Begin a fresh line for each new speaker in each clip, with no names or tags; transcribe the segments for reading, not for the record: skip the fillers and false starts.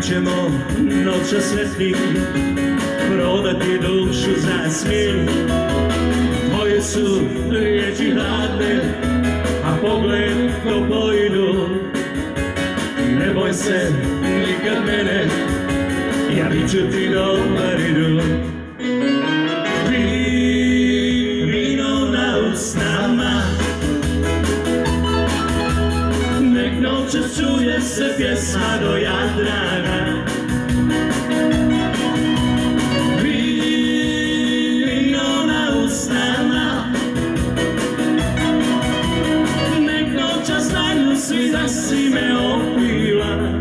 ćemo noća svetli prodati dušu za smir. Tvoje su riječi hladne, a pogled ko pojdu. Ne boj se nikad mene, ja bit ću ti dobar i drug. Vino na usnama, nek noćas čuje se pjesma do Jadrana. Vino na usnama, nek noćas znaju svi da si me opila.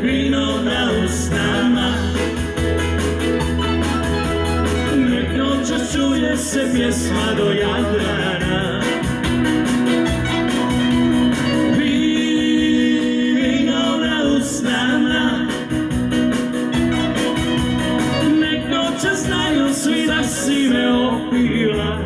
Vino na usnama, nek noćas čuje se pjesma do Jadrana. Vino na usnama, nek noćas znaju svi da si me opila.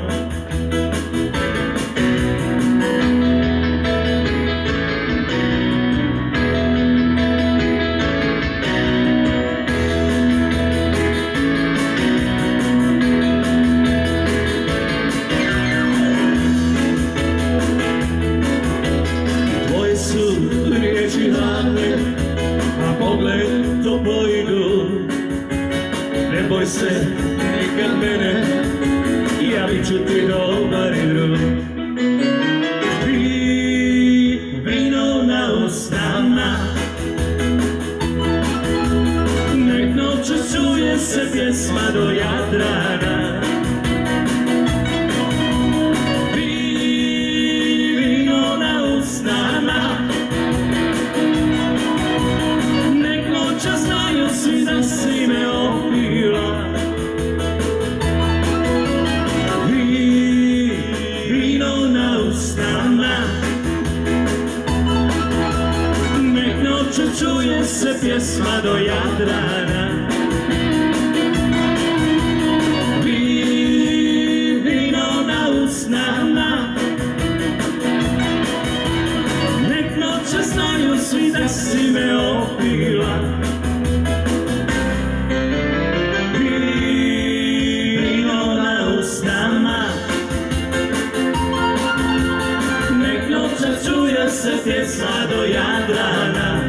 Riječi hladne, a pogled to pojdu. Ne boj se nikad mene, ja bit ću ti dobar i drug. Vino na usnama, nek noćas čuje se pjesma do Jadrana. Vino na usnama, svi da si me opila. Vino na usnama, nek noćas čuje se pjesma do Jadrana. Vino na usnama, nek noćas znaju svi da si me opila. Nek noćas čuje se pjesma do Jadrana.